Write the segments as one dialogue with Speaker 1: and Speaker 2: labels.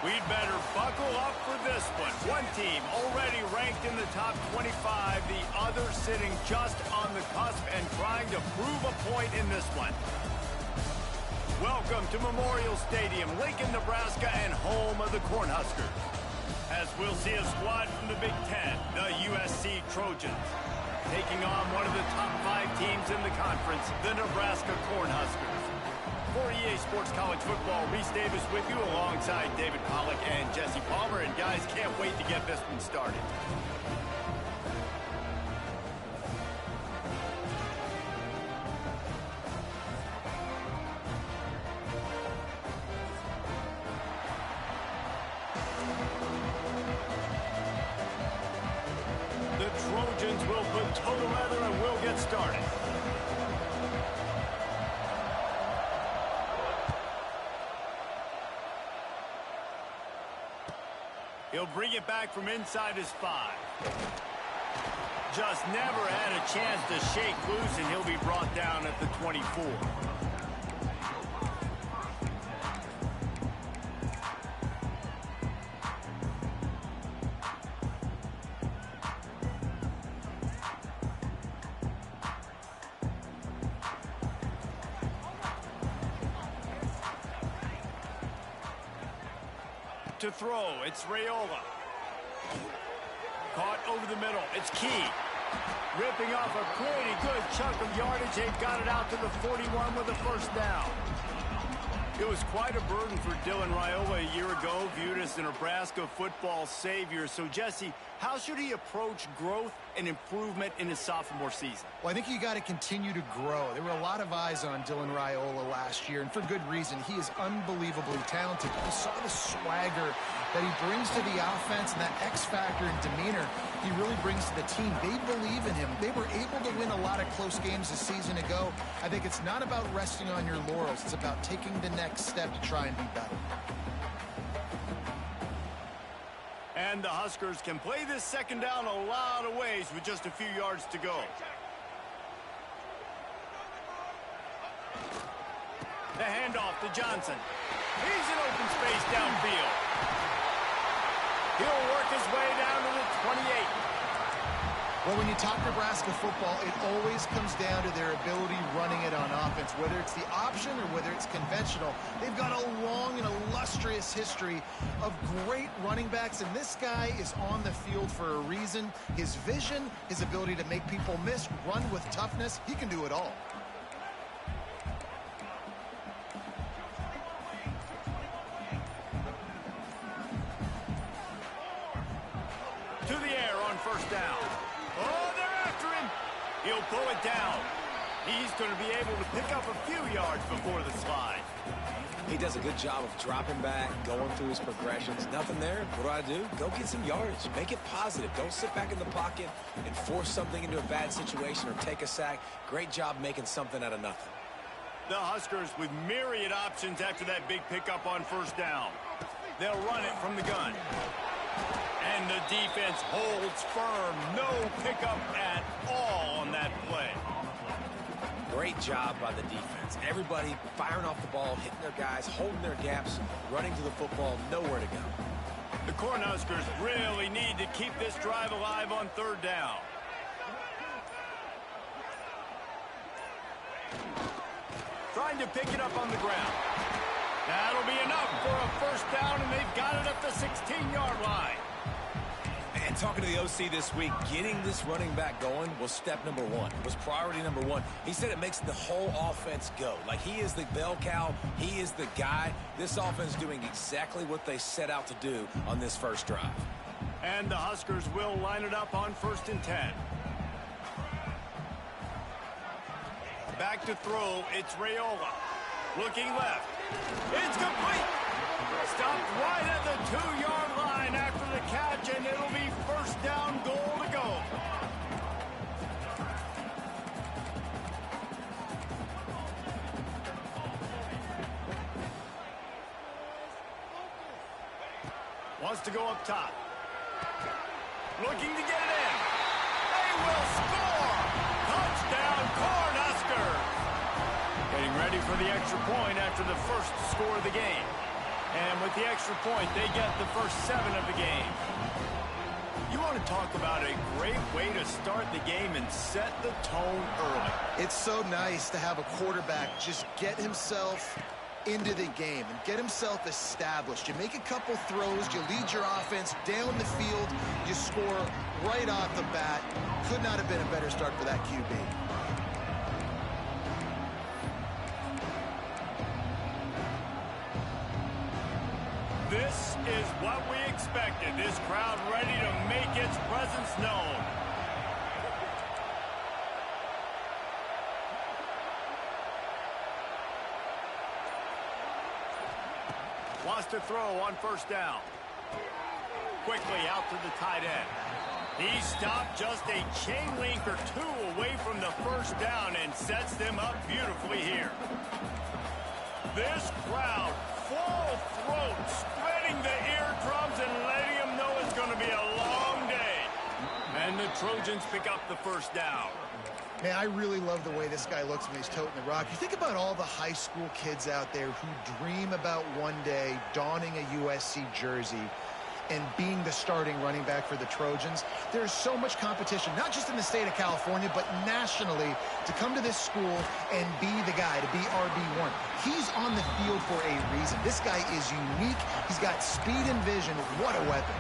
Speaker 1: We'd better buckle up for this one. One team already ranked in the top 25, the other sitting just on the cusp and trying to prove a point in this one. Welcome to Memorial Stadium, Lincoln, Nebraska, and home of the Cornhuskers. As we'll see a squad from the Big Ten, the USC Trojans, taking on one of the top 5 teams in the conference, the Nebraska Cornhuskers. For EA Sports College Football, Reese Davis with you alongside David Pollack and Jesse Palmer. And guys, can't wait to get this one started. The Trojans will put toe together and we'll get started. He'll bring it back from inside his 5. Just never had a chance to shake loose, and he'll be brought down at the 24. To throw, it's Raiola. Caught over the middle, it's Key. Ripping off a pretty good chunk of yardage. They got it out to the 41 with a first down. It was quite a burden for Dylan Raiola a year ago, viewed as the Nebraska football savior. So, Jesse, how should he approach growth and improvement in his sophomore season?
Speaker 2: Well, I think you got to continue to grow. There were a lot of eyes on Dylan Raiola last year, and for good reason. He is unbelievably talented. You saw the swagger that he brings to the offense and that X factor and demeanor he really brings to the team. They believe in him. They were able to win a lot of close games a season ago. I think it's not about resting on your laurels. It's about taking the next step to try and be better.
Speaker 1: And the Huskers can play this second down a lot of ways with just a few yards to go. The handoff to Johnson. He's in open space downfield. He'll work his way down to the 28.
Speaker 2: Well, when you talk Nebraska football, it always comes down to their ability running it on offense, whether it's the option or whether it's conventional. They've got a long and illustrious history of great running backs, and this guy is on the field for a reason. His vision, his ability to make people miss, run with toughness, he can do it all.
Speaker 1: To the air on first down. Oh, they're after him. He'll pull it down. He's going to be able to pick up a few yards before the slide.
Speaker 3: He does a good job of dropping back, going through his progressions. Nothing there. What do? Go get some yardage. Make it positive. Don't sit back in the pocket and force something into a bad situation or take a sack. Great job making something out of nothing.
Speaker 1: The Huskers with myriad options after that big pickup on first down. They'll run it from the gun. And the defense holds firm. No pickup at all on that play.
Speaker 3: Great job by the defense. Everybody firing off the ball, hitting their guys, holding their gaps, running to the football, nowhere to go.
Speaker 1: The Cornhuskers really need to keep this drive alive on third down. Trying to pick it up on the ground. That'll be enough for a first down, and they've got it at the 16-yard line.
Speaker 3: And talking to the OC this week, getting this running back going was step number 1. It was priority number 1. He said it makes the whole offense go. Like, he is the bell cow. He is the guy. This offense is doing exactly what they set out to do on this first drive.
Speaker 1: And the Huskers will line it up on 1st and 10. Back to throw, it's Raiola. Looking left. It's complete. Stopped right at the 2-yard line after the catch, and it'll be first down, goal to go. Wants to go up top. Looking to get it in. They will score. Touchdown, Cornhuskers. Getting ready for the extra point after the first score of the game. And with the extra point, they get the first 7 of the game. You want to talk about a great way to start the game and set the tone early.
Speaker 2: It's so nice to have a quarterback just get himself into the game and get himself established. You make a couple throws, you lead your offense down the field, you score right off the bat. Could not have been a better start for that QB.
Speaker 1: This is what we expected. This crowd ready to make its presence known. Wants to throw on first down. Quickly out to the tight end. He stopped just a chain link or 2 away from the first down and sets them up beautifully here. This crowd, full throat, spreading the eardrums and letting them know it's going to be a long day. And the Trojans pick up the first down.
Speaker 2: Man, I really love the way this guy looks when he's toting the rock. You think about all the high school kids out there who dream about one day donning a USC jersey and being the starting running back for the Trojans. There's so much competition, not just in the state of California, but nationally, to come to this school and be the guy, to be RB1. He's on the field for a reason. This guy is unique. He's got speed and vision. What a weapon.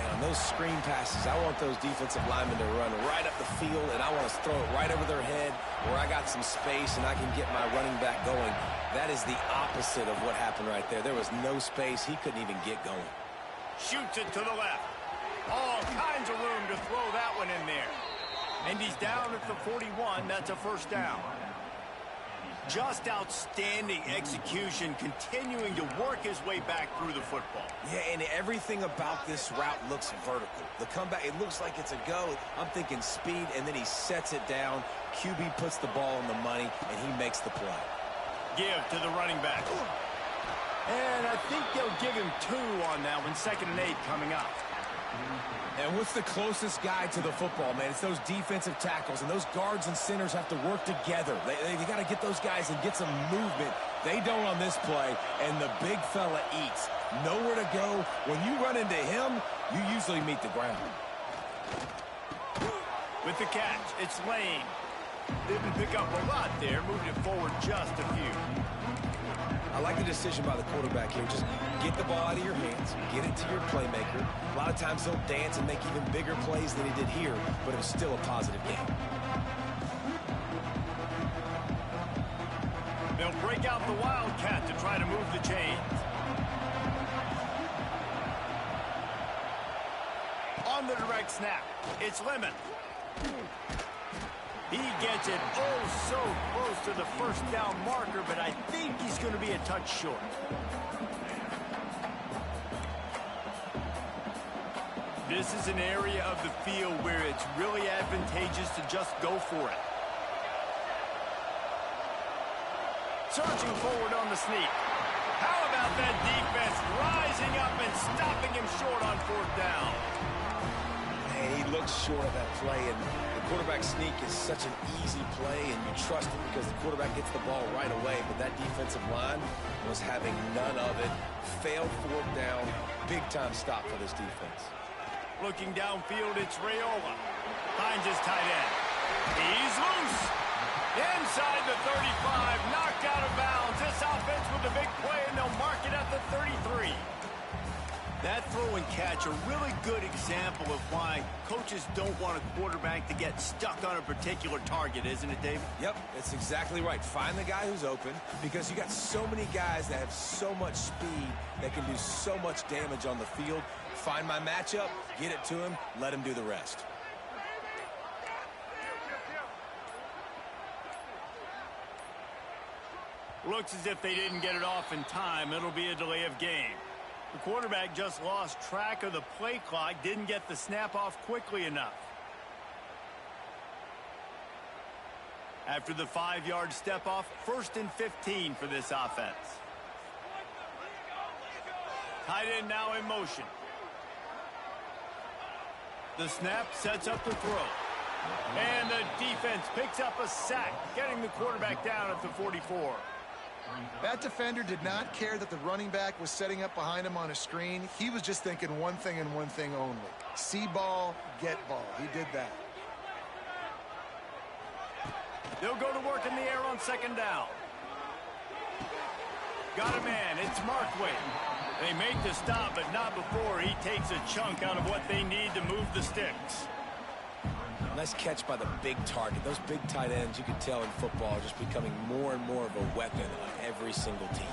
Speaker 3: Man, on those screen passes, I want those defensive linemen to run right up the field, and I want to throw it right over their head where I got some space and I can get my running back going. That is the opposite of what happened right there. There was no space. He couldn't even get going.
Speaker 1: Shoots it to the left. All kinds of room to throw that one in there. And he's down at the 41. That's a first down. Just outstanding execution, continuing to work his way back through the football.
Speaker 3: Yeah, and everything about this route looks vertical. The comeback, it looks like it's a go. I'm thinking speed, and then he sets it down. QB puts the ball on the money, and he makes the play.
Speaker 1: Give to the running back. And I think they'll give him 2 on that one. 2nd and 8 coming up.
Speaker 3: And what's the closest guy to the football, man? It's those defensive tackles, and those guards and centers have to work together. They got to get those guys and get some movement. They don't on this play, and the big fella eats. Nowhere to go. When you run into him, you usually meet the ground.
Speaker 1: With the catch, it's Lane. Didn't pick up a lot there, moved it forward just a few.
Speaker 3: I like the decision by the quarterback here. Just get the ball out of your hands, get it to your playmaker. A lot of times he'll dance and make even bigger plays than he did here, but it was still a positive game.
Speaker 1: They'll break out the Wildcat to try to move the chains. On the direct snap, it's Lemon. He gets it oh so close to the first down marker, but I think he's going to be a touch short. This is an area of the field where it's really advantageous to just go for it. Surging forward on the sneak. How about that defense rising up and stopping him short on 4th down?
Speaker 3: Man, he looks short of that play, and the quarterback sneak is such an easy play, and you trust it because the quarterback gets the ball right away, but that defensive line was having none of it. Failed 4th down. Big-time stop for this defense.
Speaker 1: Looking downfield, it's Raiola. Finds his tight end. He's loose. Inside the 35, knocked out of bounds. This offense with a big play, and they'll mark it at the 33. That throw and catch, a really good example of why coaches don't want a quarterback to get stuck on a particular target, isn't it, David?
Speaker 3: Yep, that's exactly right. Find the guy who's open, because you got so many guys that have so much speed that can do so much damage on the field. Find my matchup, get it to him, let him do the rest.
Speaker 1: Looks as if they didn't get it off in time. It'll be a delay of game. The quarterback just lost track of the play clock, didn't get the snap off quickly enough. After the 5-yard step off, 1st and 15 for this offense. Tight end now in motion. The snap sets up the throw. And the defense picks up a sack, getting the quarterback down at the 44.
Speaker 2: That defender did not care that the running back was setting up behind him on a screen. He was just thinking one thing and one thing only. See ball, get ball. He did that.
Speaker 1: They'll go to work in the air on second down. Got a man. It's Markway. They make the stop, but not before he takes a chunk out of what they need to move the sticks.
Speaker 3: Nice catch by the big target. Those big tight ends, you can tell in football, are just becoming more and more of a weapon on every single team.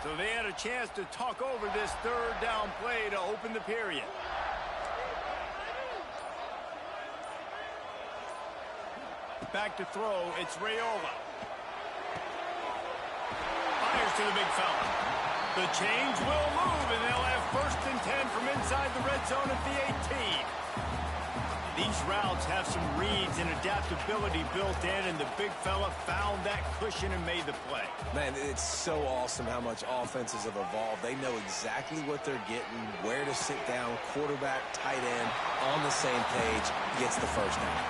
Speaker 1: So they had a chance to talk over this third down play to open the period. Back to throw, it's Raiola. Fires to the big fella. The chains will move, and they'll have 1st and 10 from inside the red zone at the 18. These routes have some reads and adaptability built in, and the big fella found that cushion and made the play.
Speaker 3: Man, it's so awesome how much offenses have evolved. They know exactly what they're getting, where to sit down, quarterback, tight end, on the same page, gets the first down.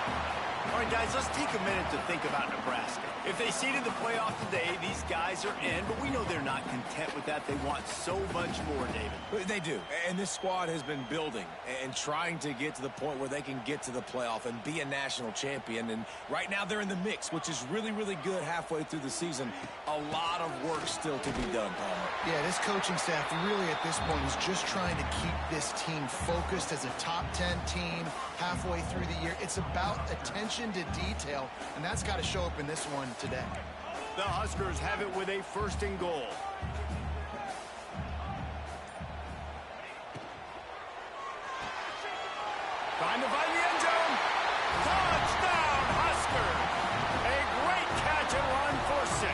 Speaker 1: All right, guys, let's take a minute to think about Nebraska. If they seeded the playoff today, these guys are in, but we know they're not content with that. They want so much more, David.
Speaker 3: They do, and this squad has been building and trying to get to the point where they can get to the playoff and be a national champion, and right now they're in the mix, which is really, really good halfway through the season. A lot of work still to be done, Palmer.
Speaker 2: Yeah, this coaching staff really at this point is just trying to keep this team focused as a top 10 team halfway through the year. It's about attention to detail, and that's got to show up in this one today.
Speaker 1: The Huskers have it with a 1st and goal. Trying to find the end zone. Touchdown, Huskers! A great catch and run for 6.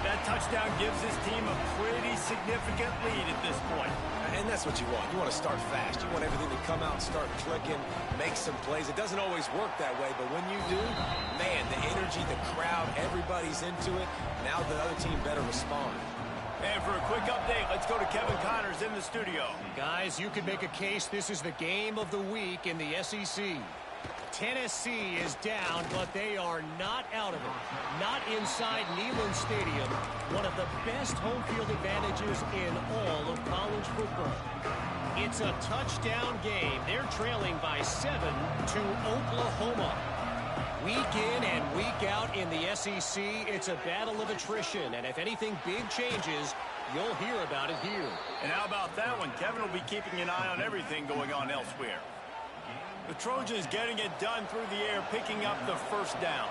Speaker 1: That touchdown gives his team a pretty significant lead at this point.
Speaker 3: And that's what you want. You want to start fast. You want everything to come out and start clicking, make some plays. It doesn't always work that way, but when you do, man, the energy, the crowd, everybody's into it. Now the other team better respond.
Speaker 1: And for a quick update, let's go to Kevin Connors in the studio.
Speaker 4: Guys, you could make a case this is the game of the week in the SEC. Tennessee is down, but they are not out of it. Not inside Neyland Stadium, one of the best home field advantages in all of college football. It's a touchdown game. They're trailing by 7 to Oklahoma. Week in and week out in the SEC, it's a battle of attrition, and if anything big changes, you'll hear about it here.
Speaker 1: And how about that one? Kevin will be keeping an eye on everything going on elsewhere. The Trojans getting it done through the air, picking up the 1st down.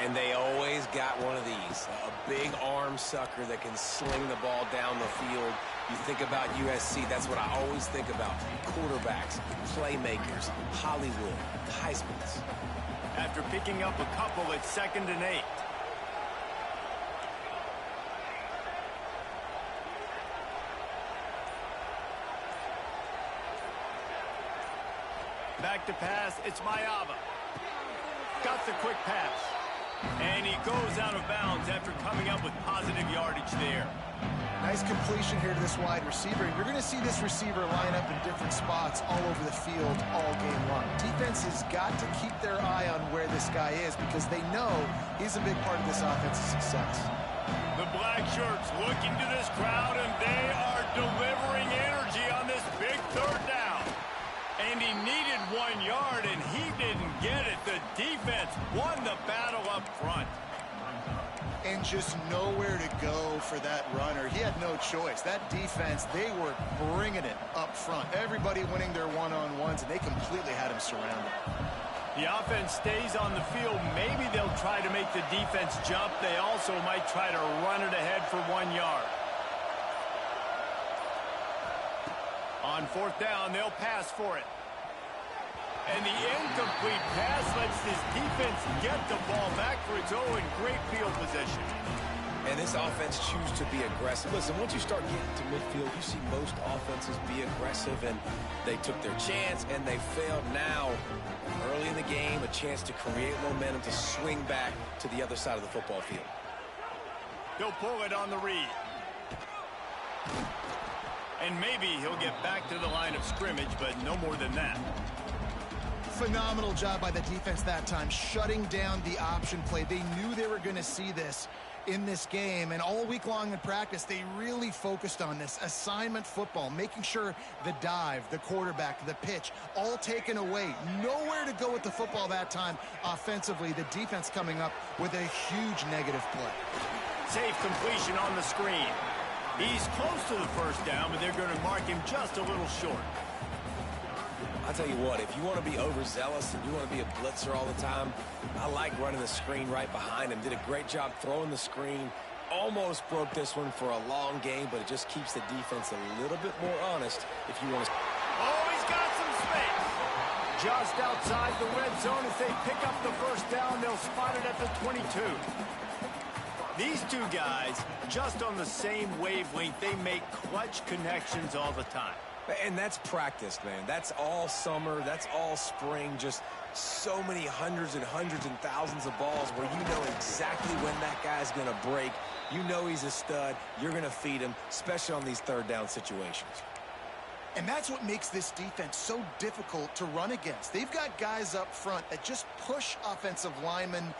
Speaker 3: And they always got one of these, a big arm sucker that can sling the ball down the field. You think about USC, that's what I always think about. Quarterbacks, playmakers, Hollywood, Heismans.
Speaker 1: After picking up a couple, it's 2nd and 8. Back to pass, it's Mayava. Got the quick pass. And he goes out of bounds after coming up with positive yardage there.
Speaker 2: Nice completion here to this wide receiver. You're going to see this receiver line up in different spots all over the field all game long. Defense has got to keep their eye on where this guy is because they know he's a big part of this offense's success.
Speaker 1: The black shirts looking to this crowd, and they are delivering energy on this big 3rd down. And he needed 1 yard, and he didn't get it. The defense won the battle up front.
Speaker 2: And just nowhere to go for that runner. He had no choice. That defense, they were bringing it up front. Everybody winning their one-on-ones, and they completely had him surrounded.
Speaker 1: The offense stays on the field. Maybe they'll try to make the defense jump. They also might try to run it ahead for 1 yard. On 4th down, they'll pass for it. And the incomplete pass lets this defense get the ball back for its own great field position.
Speaker 3: And this offense chooses to be aggressive. Listen, once you start getting to midfield, you see most offenses be aggressive, and they took their chance, and they failed. Now, early in the game, a chance to create momentum to swing back to the other side of the football field.
Speaker 1: He'll pull it on the read. And maybe he'll get back to the line of scrimmage, but no more than that.
Speaker 2: Phenomenal job by the defense that time, shutting down the option play. They knew they were going to see this in this game, and all week long in practice, they really focused on this assignment football, making sure the dive, the quarterback, the pitch, all taken away. Nowhere to go with the football that time offensively. The defense coming up with a huge negative play.
Speaker 1: Safe completion on the screen. He's close to the first down, but they're going to mark him just a little short.
Speaker 3: I'll tell you what, if you want to be overzealous and you want to be a blitzer all the time, I like running the screen right behind him. Did a great job throwing the screen. Almost broke this one for a long game, but it just keeps the defense a little bit more honest if you want to.
Speaker 1: Oh, he's got some space. Just outside the red zone. If they pick up the first down, they'll spot it at the 22. These two guys, just on the same wavelength, they make clutch connections all the time.
Speaker 3: And that's practice, man. That's all summer. That's all spring. Just so many hundreds and thousands of balls where you know exactly when that guy's going to break. You know he's a stud. You're going to feed him, especially on these third down situations.
Speaker 2: And that's what makes this defense so difficult to run against. They've got guys up front that just push offensive linemen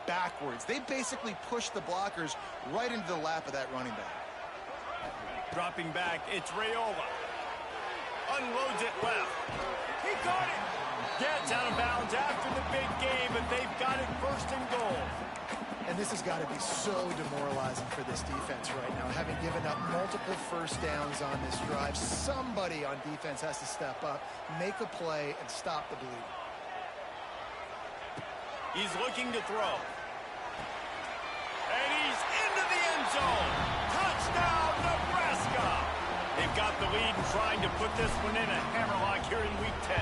Speaker 2: backwards. They basically push the blockers right into the lap of that running back.
Speaker 1: Dropping back, it's Raiola. Unloads it left. He caught it. Gets out of bounds after the big game, but they've got it first and goal.
Speaker 2: And this has got to be so demoralizing for this defense right now. Having given up multiple first downs on this drive, somebody on defense has to step up, make a play, and stop the bleeding.
Speaker 1: He's looking to throw. And he's into the end zone. Touchdown, Nebraska. They've got the lead and trying to put this one in a hammerlock here in Week 10.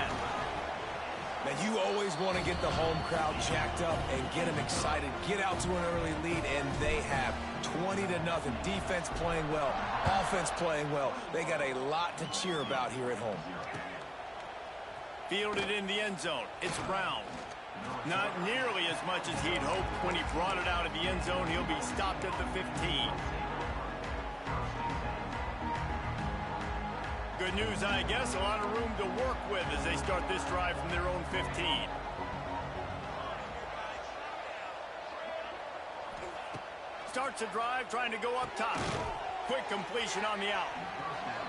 Speaker 3: Now, you always want to get the home crowd jacked up and get them excited. Get out to an early lead, and they have 20-0. Defense playing well, offense playing well. They got a lot to cheer about here at home.
Speaker 1: Fielded in the end zone. It's Brown. Not nearly as much as he'd hoped. When he brought it out of the end zone, he'll be stopped at the 15. Good news, I guess. A lot of room to work with as they start this drive from their own 15. Starts a drive trying to go up top. Quick completion on the out.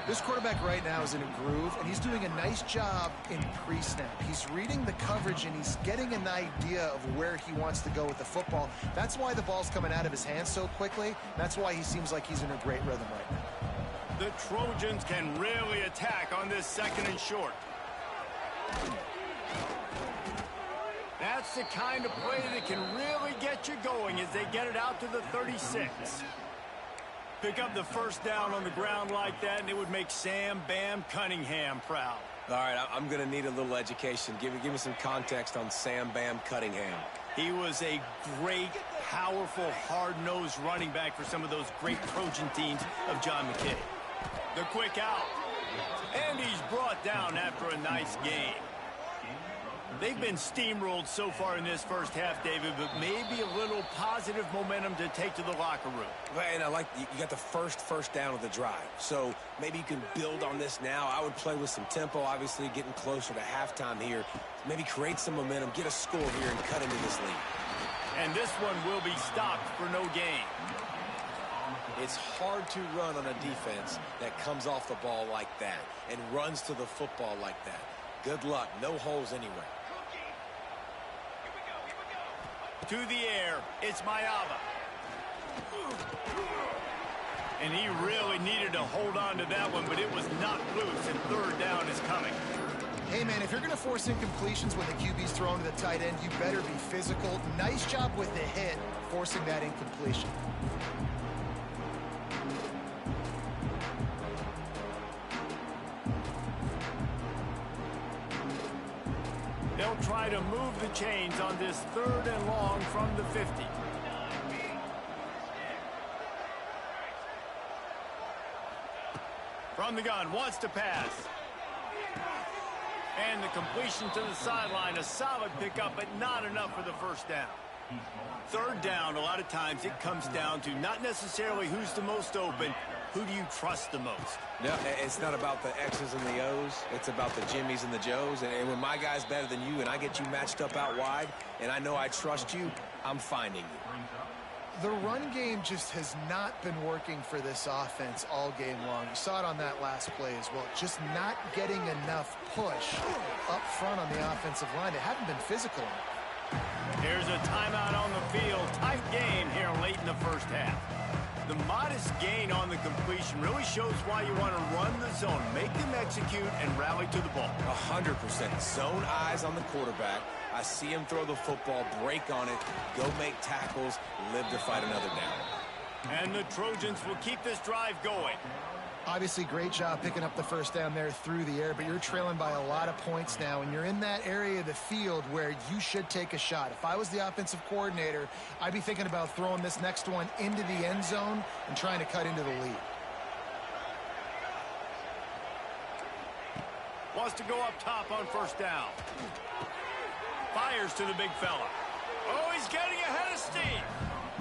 Speaker 2: This quarterback right now is in a groove, and he's doing a nice job in pre-snap. He's reading the coverage, and he's getting an idea of where he wants to go with the football. That's why the ball's coming out of his hands so quickly. That's why he seems like he's in a great rhythm right now.
Speaker 1: The Trojans can really attack on this second and short. That's the kind of play that can really get you going as they get it out to the 36. Pick up the first down on the ground like that, and it would make Sam Bam Cunningham proud.
Speaker 3: All right, I'm going to need a little education. Give me some context on Sam Bam Cunningham.
Speaker 1: He was a great, powerful, hard-nosed running back for some of those great Trojan teams of John McKay. The quick out. And he's brought down after a nice game. They've been steamrolled so far in this first half, David, but maybe a little positive momentum to take to the locker room.
Speaker 3: And I like you got the first down of the drive. So maybe you can build on this now. I would play with some tempo, obviously getting closer to halftime here. Maybe create some momentum, get a score here, and cut into this lead.
Speaker 1: And this one will be stopped for no gain.
Speaker 3: It's hard to run on a defense that comes off the ball like that and runs to the football like that. Good luck. No holes anywhere.
Speaker 1: To the air, it's Mayava. And he really needed to hold on to that one, but it was knocked loose, and third down is coming.
Speaker 2: Hey, man, if you're going to force incompletions when the QB's thrown to the tight end, you better be physical. Nice job with the hit, forcing that incompletion.
Speaker 1: They'll try to move the chains on this third and long from the 50. From the gun, wants to pass. And the completion to the sideline, a solid pickup, but not enough for the first down. Third down, a lot of times it comes down to not necessarily who's the most open, who do you trust the most?
Speaker 3: No, it's not about the X's and the O's. It's about the Jimmies and the Joes. And when my guy's better than you and I get you matched up out wide and I know I trust you, I'm finding you.
Speaker 2: The run game just has not been working for this offense all game long. You saw it on that last play as well. Just not getting enough push up front on the offensive line. They haven't been physical enough.
Speaker 1: Here's a timeout on the field. Tight game here late in the first half. The modest gain on the completion really shows why you want to run the zone, make them execute, and rally to the ball.
Speaker 3: 100%. Zone eyes on the quarterback. I see him throw the football, break on it, go make tackles, live to fight another down.
Speaker 1: And the Trojans will keep this drive going.
Speaker 2: Obviously, great job picking up the first down there through the air, but you're trailing by a lot of points now, and you're in that area of the field where you should take a shot. If I was the offensive coordinator, I'd be thinking about throwing this next one into the end zone and trying to cut into the lead.
Speaker 1: Wants to go up top on first down. Fires to the big fella. Oh, he's getting ahead of steam.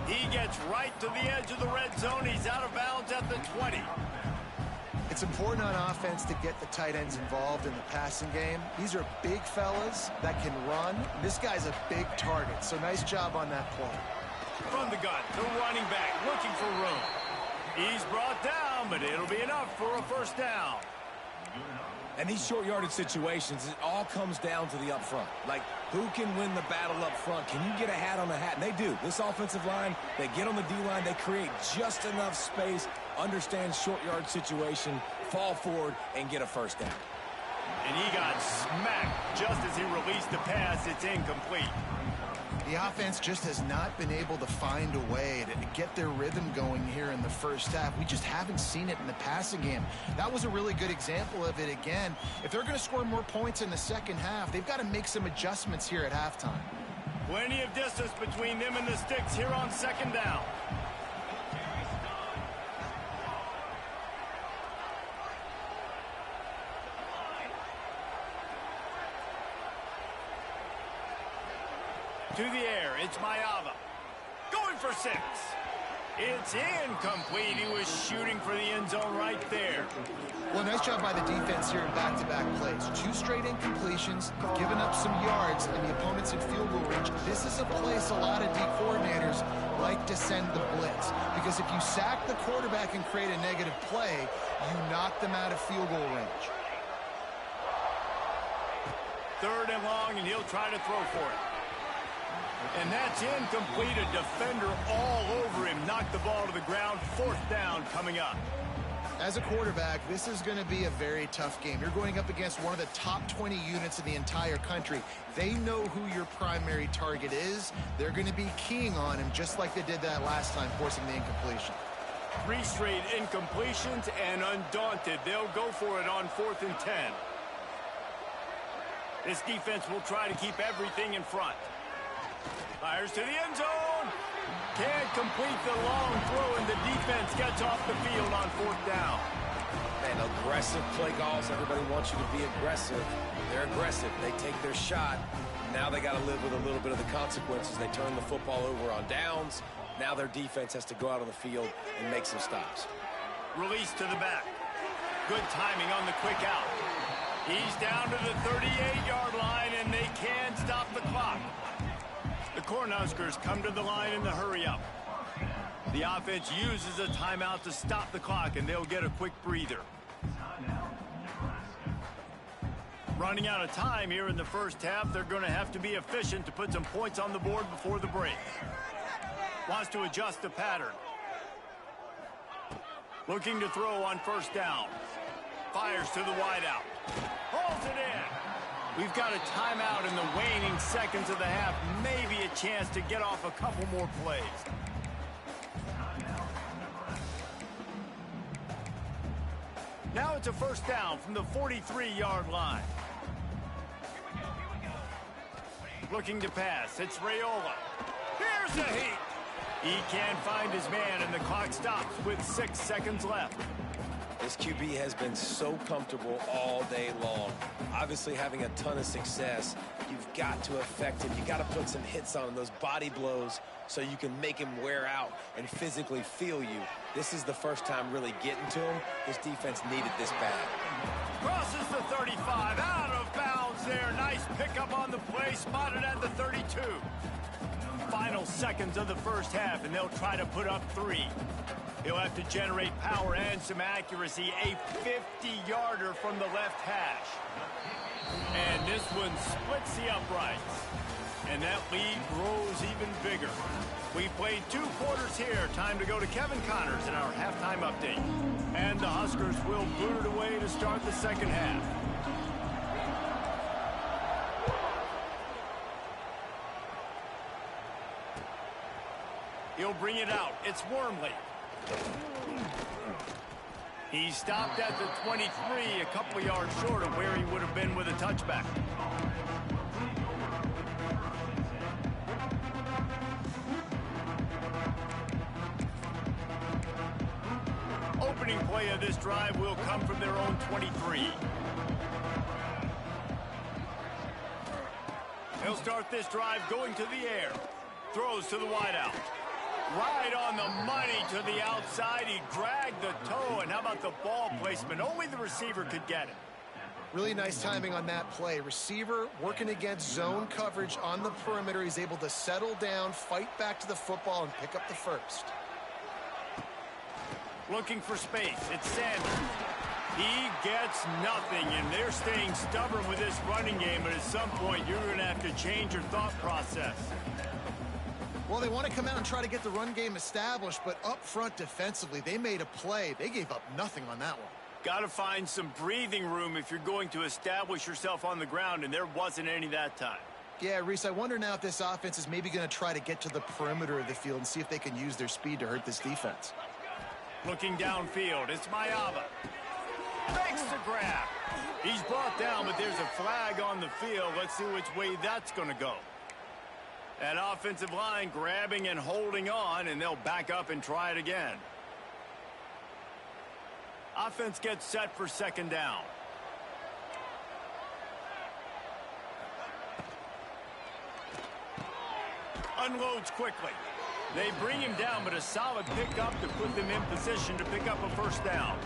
Speaker 1: He gets right to the edge of the red zone. He's out of bounds at the 20.
Speaker 2: It's important on offense to get the tight ends involved in the passing game. These are big fellas that can run. This guy's a big target, so nice job on that play.
Speaker 1: From the gun, the running back looking for room. He's brought down, but it'll be enough for a first down.
Speaker 3: And these short yardage situations, it all comes down to the up front. Like, who can win the battle up front? Can you get a hat on the hat? And they do. This offensive line, they get on the D-line, they create just enough space, understand short yard situation, fall forward, and get a first down.
Speaker 1: And he got smacked just as he released the pass. It's incomplete.
Speaker 2: The offense just has not been able to find a way to get their rhythm going here in the first half. We just haven't seen it in the passing game. That was a really good example of it again. If they're going to score more points in the second half, they've got to make some adjustments here at halftime.
Speaker 1: Plenty of distance between them and the sticks here on second down. To the air, it's Mayava. Going for 6. It's incomplete. He was shooting for the end zone right there.
Speaker 2: Well, nice job by the defense here in back-to-back plays. 2 straight incompletions, giving up some yards, and the opponent's in field goal range. This is a place a lot of D coordinators like to send the blitz, because if you sack the quarterback and create a negative play, you knock them out of field goal range.
Speaker 1: 3rd and long, and he'll try to throw for it. And that's incomplete. A defender all over him. Knocked the ball to the ground. 4th down coming up.
Speaker 2: As a quarterback, this is going to be a very tough game. You're going up against one of the top 20 units in the entire country. They know who your primary target is. They're going to be keying on him just like they did that last time, forcing the incompletion.
Speaker 1: 3 straight incompletions, and undaunted, they'll go for it on 4th and 10. This defense will try to keep everything in front. Fires to the end zone. Can't complete the long throw, and the defense gets off the field on 4th down.
Speaker 3: Man, aggressive play calls. Everybody wants you to be aggressive. They're aggressive. They take their shot. Now they got to live with a little bit of the consequences. They turn the football over on downs. Now their defense has to go out on the field and make some stops.
Speaker 1: Release to the back. Good timing on the quick out. He's down to the 38-yard line, and they can't stop the clock. The Cornhuskers come to the line in the hurry-up. The offense uses a timeout to stop the clock, and they'll get a quick breather. Running out of time here in the first half, they're going to have to be efficient to put some points on the board before the break. Wants to adjust the pattern. Looking to throw on 1st down. Fires to the wideout. Holds it in. We've got a timeout in the waning seconds of the half. Maybe a chance to get off a couple more plays. Now it's a 1st down from the 43-yard line. Looking to pass. It's Raiola. Here's the heat. He can't find his man, and the clock stops with 6 seconds left.
Speaker 3: This QB has been so comfortable all day long. Obviously having a ton of success. You've got to affect him. You've got to put some hits on him, those body blows, so you can make him wear out and physically feel you. This is the first time really getting to him. This defense needed this bad.
Speaker 1: Crosses the 35, out of bounds there. Nice pickup on the play, spotted at the 32. Final seconds of the first half, and they'll try to put up 3. He'll have to generate power and some accuracy. A 50-yarder from the left hash. And this one splits the uprights. And that lead grows even bigger. We played 2 quarters here. Time to go to Kevin Connors in our halftime update. And the Huskers will boot it away to start the second half. He'll bring it out. It's Wormley. He stopped at the 23, a couple yards short of where he would have been with a touchback. Opening play of this drive will come from their own 23. He'll start this drive going to the air. Throws to the wideout. Right on the money to the outside. He dragged the toe, and how about the ball placement? Only the receiver could get it.
Speaker 2: Really nice timing on that play. Receiver working against zone coverage on the perimeter. He's able to settle down, fight back to the football, and pick up the first.
Speaker 1: Looking for space. It's Sanders. He gets nothing, and they're staying stubborn with this running game, but at some point you're going to have to change your thought process.
Speaker 2: Well, they want to come out and try to get the run game established, but up front defensively, they made a play. They gave up nothing on that one.
Speaker 1: Got to find some breathing room if you're going to establish yourself on the ground, and there wasn't any that time.
Speaker 2: Yeah, Reese, I wonder now if this offense is maybe going to try to get to the perimeter of the field and see if they can use their speed to hurt this defense.
Speaker 1: Looking downfield, it's Mayava. Makes the grab. He's brought down, but there's a flag on the field. Let's see which way that's going to go. That offensive line grabbing and holding on, and they'll back up and try it again. Offense gets set for second down. Unloads quickly. They bring him down, but a solid pickup to put them in position to pick up a first down.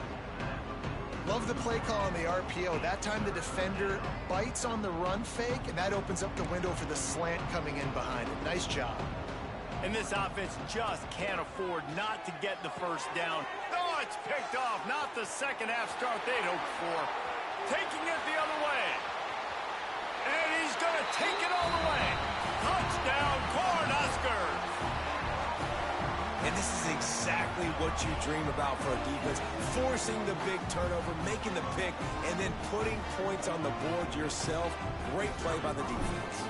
Speaker 2: Love the play call on the RPO. That time the defender bites on the run fake, and that opens up the window for the slant coming in behind it. Nice job.
Speaker 1: And this offense just can't afford not to get the first down. Oh, it's picked off. Not the second half start they'd hoped for. Taking it the other way. And he's going to take it all the way. Touchdown, Cornhuskers.
Speaker 3: And this is exactly what you dream about for a defense. Forcing the big turnover, making the pick, and then putting points on the board yourself. Great play by the defense.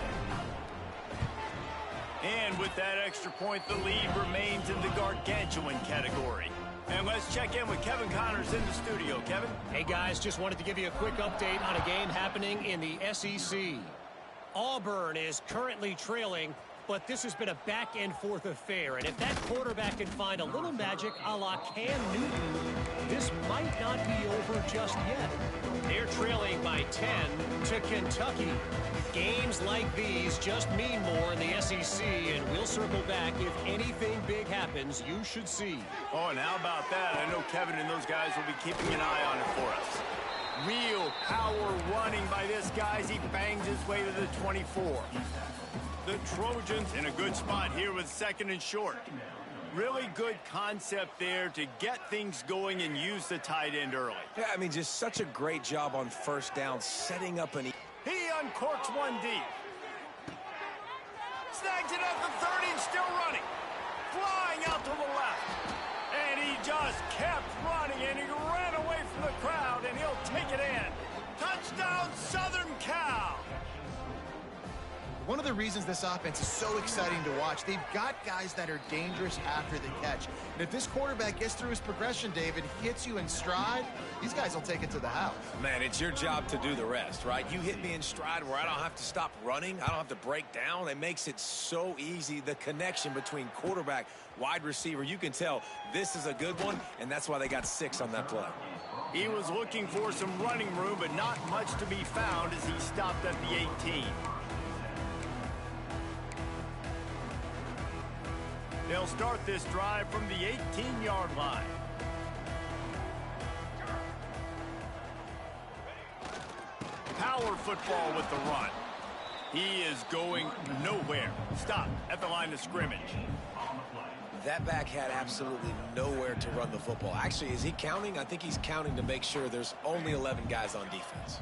Speaker 1: And with that extra point, the lead remains in the gargantuan category. And let's check in with Kevin Connors in the studio. Kevin?
Speaker 4: Hey, guys, just wanted to give you a quick update on a game happening in the SEC. Auburn is currently trailing, but this has been a back-and-forth affair. And if that quarterback can find a little magic a la Cam Newton, this might not be over just yet. They're trailing by 10 to Kentucky. Games like these just mean more in the SEC, and we'll circle back if anything big happens you should see.
Speaker 1: Oh, and how about that? I know Kevin and those guys will be keeping an eye on it for us. Real power running by this guy as he bangs his way to the 24. The Trojans in a good spot here with second and short. Really good concept there to get things going and use the tight end early.
Speaker 3: Yeah, I mean, just such a great job on first down, setting up an...
Speaker 1: He uncorks one deep. Snags it at the 30 and still running. Flying out to the left. And he just kept running, and he ran away from the crowd, and he'll take it in. Touchdown, Southern Cal.
Speaker 2: One of the reasons this offense is so exciting to watch, they've got guys that are dangerous after the catch. And if this quarterback gets through his progression, David, hits you in stride, these guys will take it to the house.
Speaker 3: Man, it's your job to do the rest, right? You hit me in stride where I don't have to stop running. I don't have to break down. It makes it so easy. The connection between quarterback, wide receiver, you can tell this is a good one, and that's why they got 6 on that play.
Speaker 1: He was looking for some running room, but not much to be found as he stopped at the 18. They'll start this drive from the 18-yard line. Power football with the run. He is going nowhere. Stop at the line of scrimmage.
Speaker 3: That back had absolutely nowhere to run the football. Actually, is he counting? I think he's counting to make sure there's only 11 guys on defense.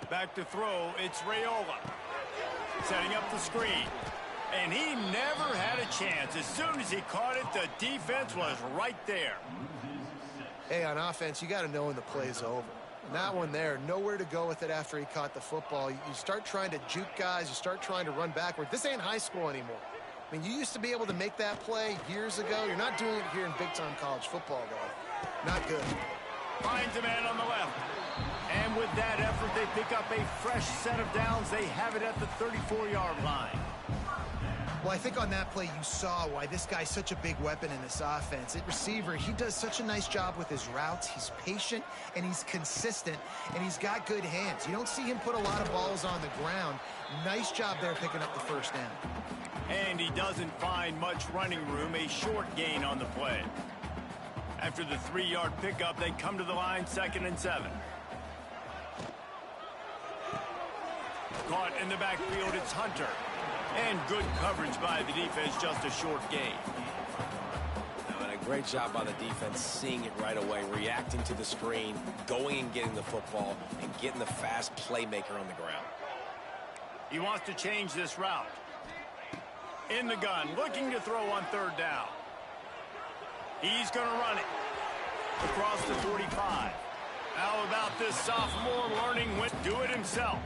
Speaker 1: Back to throw, it's Raiola. Setting up the screen. And he never had a chance. As soon as he caught it, the defense was right there.
Speaker 2: Hey, on offense, you got to know when the play's over. And that one there, nowhere to go with it after he caught the football. You start trying to juke guys. You start trying to run backward. This ain't high school anymore. I mean, you used to be able to make that play years ago. You're not doing it here in big-time college football, though. Not good.
Speaker 1: Finds a man on the left. And with that effort, they pick up a fresh set of downs. They have it at the 34-yard line.
Speaker 2: Well, I think on that play you saw why this guy's such a big weapon in this offense. At receiver, he does such a nice job with his routes. He's patient, and he's consistent, and he's got good hands. You don't see him put a lot of balls on the ground. Nice job there picking up the first down.
Speaker 1: And he doesn't find much running room, a short gain on the play. After the 3-yard pickup, they come to the line, 2nd and 7. Caught in the backfield, it's Hunter. And good coverage by the defense, just a short gain.
Speaker 3: And a great job by the defense seeing it right away, reacting to the screen, going and getting the football, and getting the fast playmaker on the ground.
Speaker 1: He wants to change this route. In the gun, looking to throw on 3rd down. He's going to run it across the 45. How about this sophomore learning when to do it himself?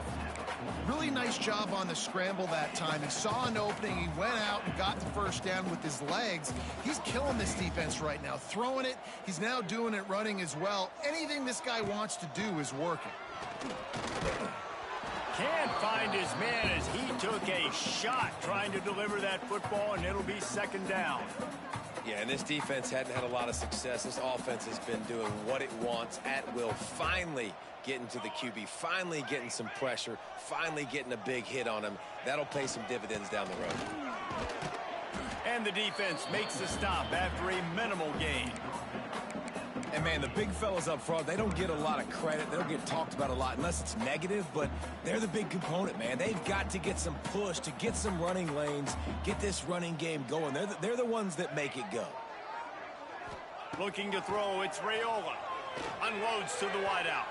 Speaker 2: Really nice job on the scramble that time. He saw an opening. He went out and got the first down with his legs. He's killing this defense right now. Throwing it. He's now doing it running as well. Anything this guy wants to do is working.
Speaker 1: Can't find his man as he took a shot trying to deliver that football, and it'll be 2nd down.
Speaker 3: Yeah, and this defense hadn't had a lot of success. This offense has been doing what it wants at will. Finally getting to the QB, finally getting some pressure, finally getting a big hit on him. That'll pay some dividends down the road.
Speaker 1: And the defense makes the stop after a minimal gain.
Speaker 3: And, man, the big fellas up front, they don't get a lot of credit. They don't get talked about a lot unless it's negative, but they're the big component, man. They've got to get some push, to get some running lanes, get this running game going. They're the ones that make it go.
Speaker 1: Looking to throw, it's Raiola. Unloads to the wideout.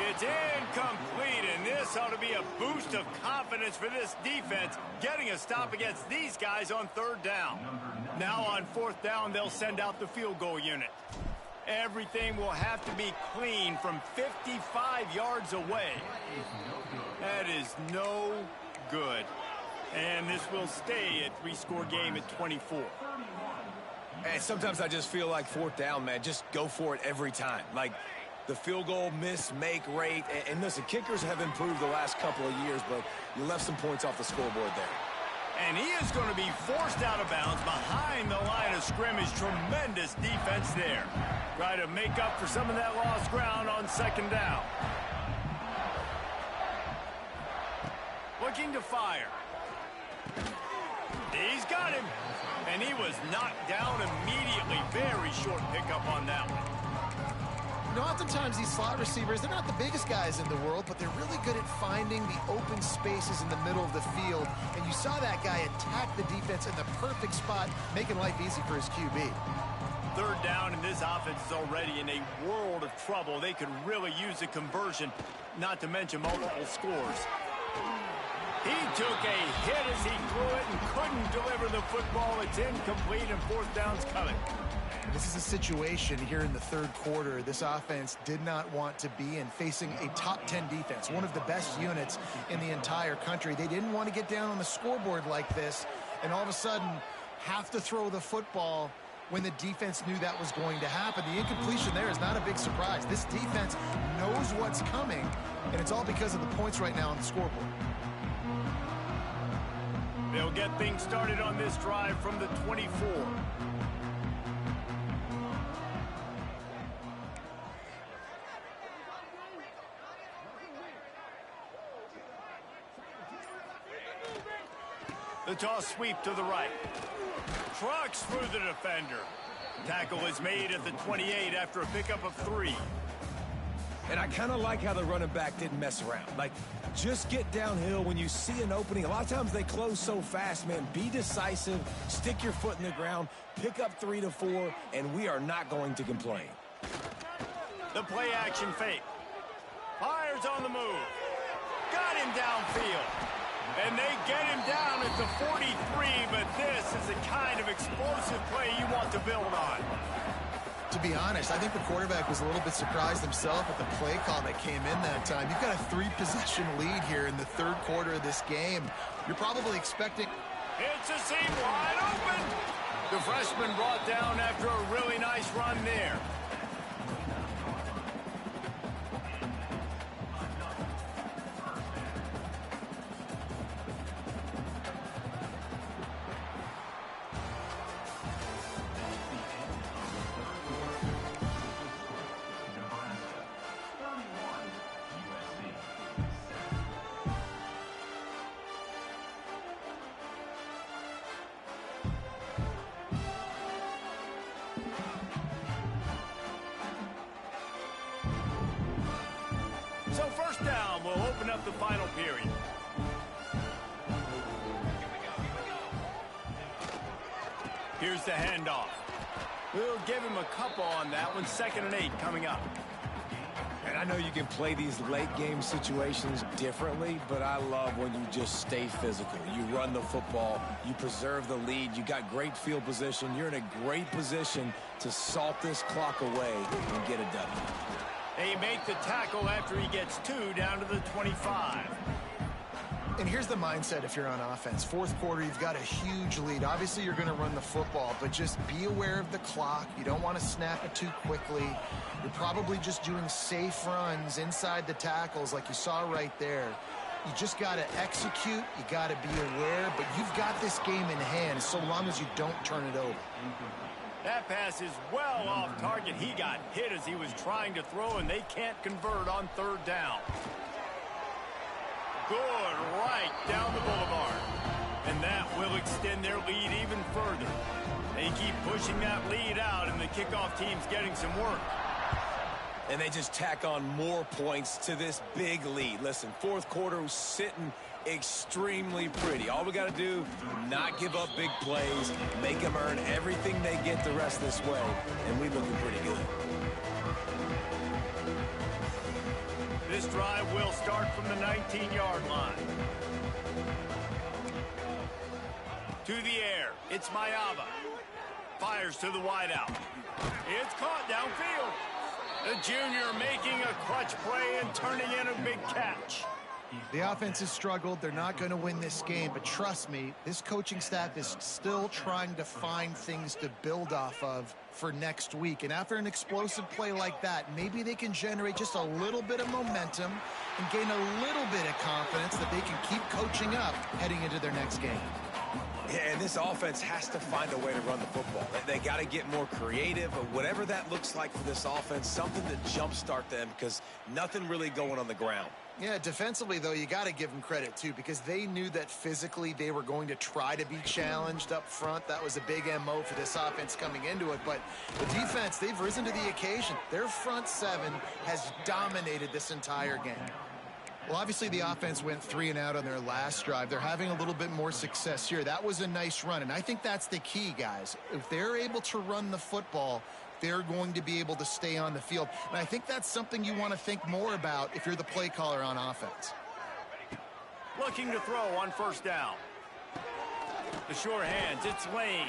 Speaker 1: It's incomplete, and this ought to be a boost of confidence for this defense, getting a stop against these guys on 3rd down. Now on 4th down, they'll send out the field goal unit. Everything will have to be clean from 55 yards away. That is no good. And this will stay a 3-score game at 24.
Speaker 3: And sometimes I just feel like 4th down, man, just go for it every time. Like the field goal miss-make rate. And listen, kickers have improved the last couple of years, but you left some points off the scoreboard there.
Speaker 1: And he is going to be forced out of bounds behind the line of scrimmage. Tremendous defense there. Try to make up for some of that lost ground on 2nd down. Looking to fire. He's got him. And he was knocked down immediately. Very short pickup on that one.
Speaker 2: You know, oftentimes these slot receivers, they're not the biggest guys in the world, but they're really good at finding the open spaces in the middle of the field. And you saw that guy attack the defense in the perfect spot, making life easy for his QB.
Speaker 1: 3rd down, and this offense is already in a world of trouble. They could really use a conversion, not to mention multiple scores. He took a hit as he threw it and couldn't deliver the football. It's incomplete, and 4th down's coming.
Speaker 2: This is a situation here in the 3rd quarter this offense did not want to be in, facing a top 10 defense, one of the best units in the entire country. They didn't want to get down on the scoreboard like this and all of a sudden have to throw the football when the defense knew that was going to happen. The incompletion there is not a big surprise. This defense knows what's coming, and it's all because of the points right now on the scoreboard.
Speaker 1: They'll get things started on this drive from the 24. The toss sweep to the right. Trucks through the defender. Tackle is made at the 28 after a pickup of 3.
Speaker 3: And I kind of like how the running back didn't mess around. Like, just get downhill when you see an opening. A lot of times they close so fast, man. Be decisive, stick your foot in the ground, pick up 3 to 4, and we are not going to complain.
Speaker 1: The play action fake. Fires on the move. Got him downfield. And they get him down at the 43, but this is the kind of explosive play you want to build on.
Speaker 2: To be honest, I think the quarterback was a little bit surprised himself at the play call that came in that time. You've got a 3-possession lead here in the third quarter of this game. You're probably expecting...
Speaker 1: It's a seam wide open. The freshman brought down after a really nice run there. So first down will open up the final period. Here's the handoff. We'll give him a couple on that one. 2nd and 8 coming up.
Speaker 3: And I know you can play these late game situations differently, but I love when you just stay physical. You run the football, you preserve the lead, you got great field position. You're in a great position to salt this clock away and get a W.
Speaker 1: They make the tackle after he gets 2 down to the 25.
Speaker 2: And here's the mindset if you're on offense. Fourth quarter, you've got a huge lead. Obviously, you're going to run the football, but just be aware of the clock. You don't want to snap it too quickly. You're probably just doing safe runs inside the tackles like you saw right there. You just got to execute. You got to be aware, but you've got this game in hand so long as you don't turn it over.
Speaker 1: That pass is well off target. He got hit as he was trying to throw, and they can't convert on 3rd down. Good right down the boulevard. And that will extend their lead even further. They keep pushing that lead out, and the kickoff team's getting some work.
Speaker 3: And they just tack on more points to this big lead. Listen, fourth quarter was sitting extremely pretty. All we got to do, not give up big plays, make them earn everything they get the rest of this way, and we're looking pretty good.
Speaker 1: This drive will start from the 19-yard line. To the air, it's Mayava. Fires to the wideout. It's caught downfield. The junior making a clutch play and turning in a big catch.
Speaker 2: The offense has struggled. They're not going to win this game, but trust me, this coaching staff is still trying to find things to build off of for next week. And after an explosive play like that, maybe they can generate just a little bit of momentum and gain a little bit of confidence that they can keep coaching up heading into their next game.
Speaker 3: Yeah, and this offense has to find a way to run the football. They got to get more creative, or whatever that looks like for this offense, something to jumpstart them, because nothing really going on the ground.
Speaker 2: Yeah, defensively, though, you got to give them credit, too, because they knew that physically they were going to try to be challenged up front. That was a big MO for this offense coming into it. But the defense, they've risen to the occasion. Their front seven has dominated this entire game. Well, obviously, the offense went 3 and out on their last drive. They're having a little bit more success here. That was a nice run, and I think that's the key, guys. If they're able to run the football, they're going to be able to stay on the field. And I think that's something you want to think more about if you're the play caller on offense.
Speaker 1: Looking to throw on 1st down. The sure hands, it's Lane.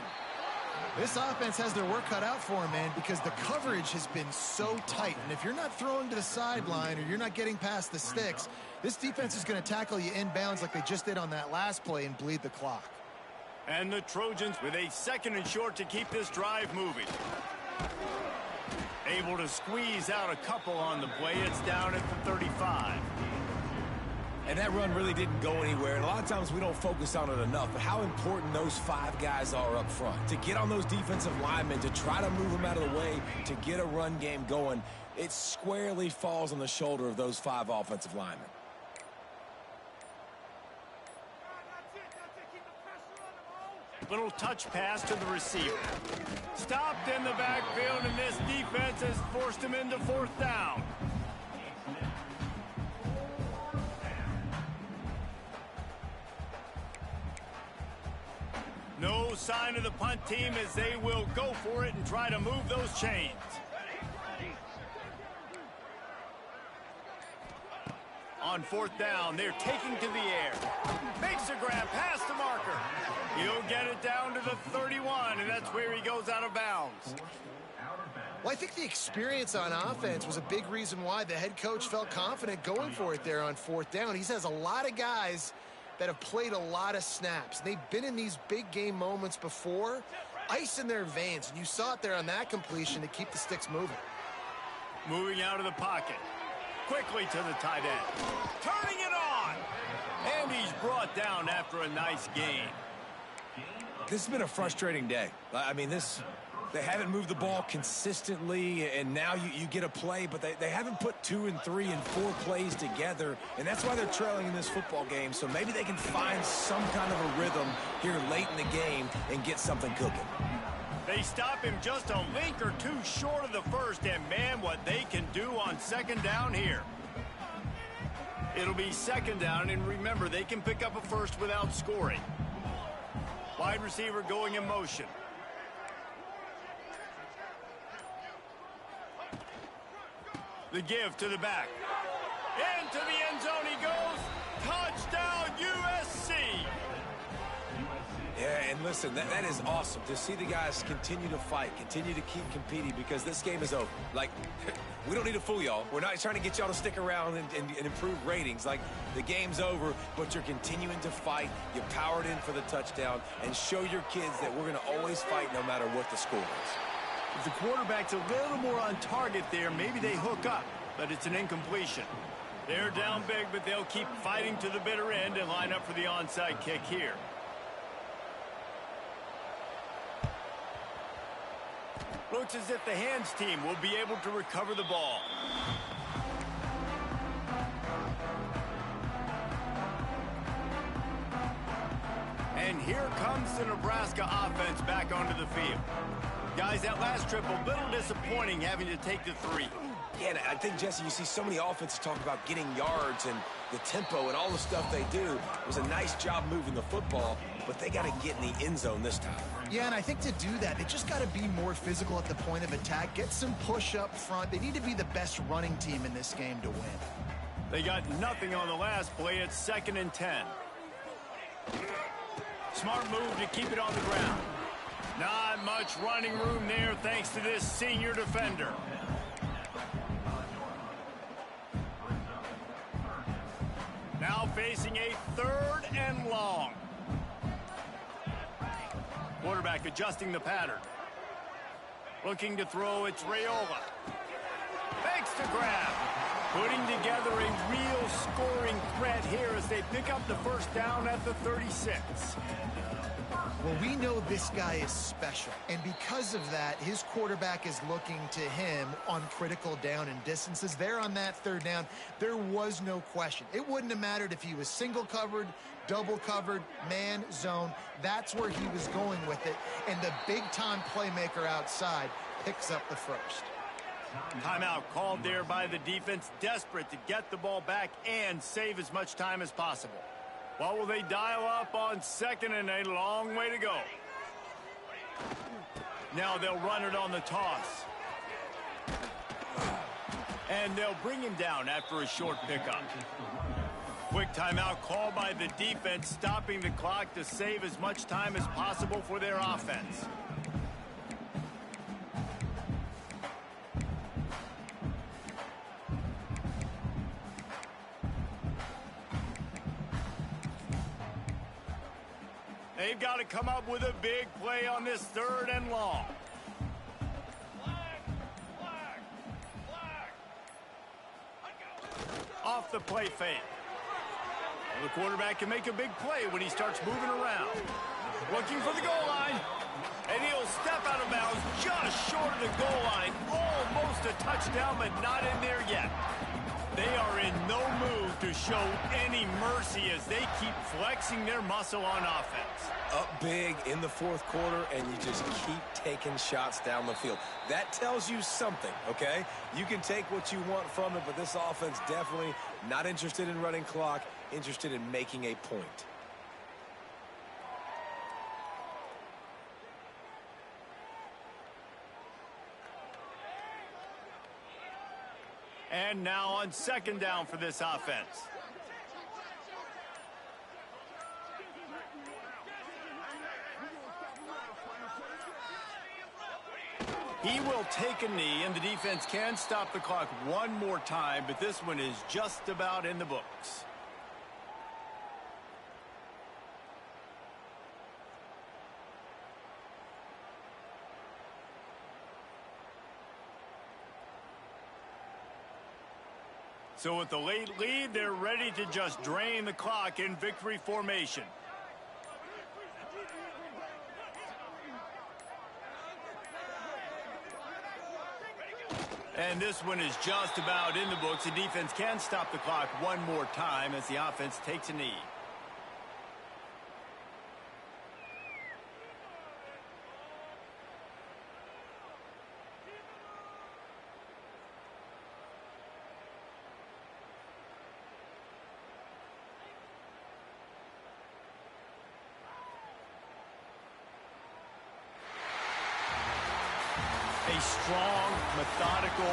Speaker 2: This offense has their work cut out for them, man, because the coverage has been so tight. And if you're not throwing to the sideline or you're not getting past the sticks, this defense is going to tackle you inbounds like they just did on that last play and bleed the clock.
Speaker 1: And the Trojans with a 2nd and short to keep this drive moving. Able to squeeze out a couple on the play. It's down at the 35.
Speaker 3: And that run really didn't go anywhere. And a lot of times we don't focus on it enough, but how important those 5 guys are up front. To get on those defensive linemen, to try to move them out of the way, to get a run game going, it squarely falls on the shoulder of those 5 offensive linemen.
Speaker 1: Little touch pass to the receiver. Stopped in the backfield, and this defense has forced him into 4th down. No sign of the punt team as they will go for it and try to move those chains. On 4th down, they're taking to the air. Makes a grab past the marker. He'll get it down to the 31, and that's where he goes out of bounds.
Speaker 2: Well, I think the experience on offense was a big reason why the head coach felt confident going for it there on 4th down. He has a lot of guys that have played a lot of snaps. They've been in these big game moments before, ice in their veins, and you saw it there on that completion to keep the sticks moving.
Speaker 1: Moving out of the pocket. Quickly to the tight end. Turning it on. And he's brought down after a nice gain.
Speaker 3: This has been a frustrating day. I mean, they haven't moved the ball consistently, and now you get a play, but they haven't put 2 and 3 and 4 plays together, and that's why they're trailing in this football game. So maybe they can find some kind of a rhythm here late in the game and get something cooking.
Speaker 1: They stop him just a link or two short of the first, and man, what they can do on 2nd down here. It'll be 2nd down, and remember, they can pick up a first without scoring. Wide receiver going in motion. The give to the back. Into the end zone he goes. Touchdown, USC.
Speaker 3: Yeah, and listen, that is awesome to see the guys continue to fight, continue to keep competing, because this game is over. Like, we don't need to fool y'all. We're not trying to get y'all to stick around and improve ratings. Like, the game's over, but you're continuing to fight. You powered in for the touchdown, and show your kids that we're going to always fight no matter what the score is.
Speaker 1: If the quarterback's a little more on target there, maybe they hook up, but it's an incompletion. They're down big, but they'll keep fighting to the bitter end and line up for the onside kick here. Looks as if the hands team will be able to recover the ball. And here comes the Nebraska offense back onto the field. Guys, that last trip a little disappointing having to take the 3.
Speaker 3: Yeah, and I think, Jesse, you see so many offenses talk about getting yards and the tempo and all the stuff they do. It was a nice job moving the football, but they got to get in the end zone this time.
Speaker 2: Yeah, and I think to do that, they just got to be more physical at the point of attack, get some push up front. They need to be the best running team in this game to win.
Speaker 1: They got nothing on the last play. It's 2nd and 10. Smart move to keep it on the ground. Not much running room there thanks to this senior defender. Now facing a 3rd and long. Quarterback adjusting the pattern. Looking to throw, it's Raiola. Makes the grab. Putting together a real scoring threat here as they pick up the 1st down at the 36.
Speaker 2: Well, we know this guy is special, and because of that, his quarterback is looking to him on critical down and distances. There on that 3rd down, there was no question. It wouldn't have mattered if he was single covered, double covered, man, zone. That's where he was going with it, and the big-time playmaker outside picks up the 1st.
Speaker 1: Timeout called there by the defense, desperate to get the ball back and save as much time as possible. Well, will they dial up on 2nd and a long way to go? Now they'll run it on the toss. And they'll bring him down after a short pickup. Quick timeout called by the defense, stopping the clock to save as much time as possible for their offense. They've got to come up with a big play on this 3rd and long. Off the play fake. Well, the quarterback can make a big play when he starts moving around. Looking for the goal line. And he'll step out of bounds just short of the goal line. Almost a touchdown, but not in there yet. They are in no mood to show any mercy as they keep flexing their muscle on offense.
Speaker 3: Up big in the fourth quarter, and you just keep taking shots down the field. That tells you something, okay? You can take what you want from it, but this offense definitely not interested in running clock, interested in making a point.
Speaker 1: And now on second down for this offense. He will take a knee, and the defense can stop the clock one more time, but this one is just about in the books. So with the late lead, they're ready to just drain the clock in victory formation. And this one is just about in the books. The defense can stop the clock one more time as the offense takes a knee. A strong, methodical,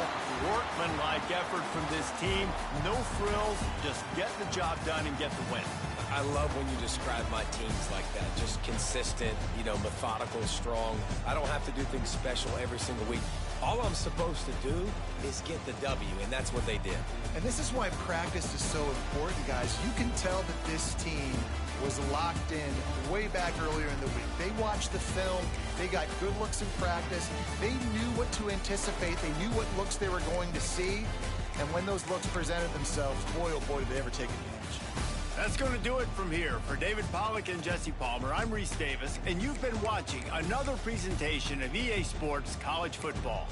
Speaker 1: workmanlike effort from this team. No frills, just get the job done and get the win.
Speaker 3: I love when you describe my teams like that. Just consistent, methodical, strong. I don't have to do things special every single week. All I'm supposed to do is get the W, and that's what they did.
Speaker 2: And this is why practice is so important, guys. You can tell that this team was locked in way back earlier in the week. They watched the film. They got good looks in practice. They knew what to anticipate. They knew what looks they were going to see. And when those looks presented themselves, boy, oh boy, did they ever take advantage.
Speaker 1: That's going to do it from here. For David Pollack and Jesse Palmer, I'm Reese Davis, and you've been watching another presentation of EA Sports College Football.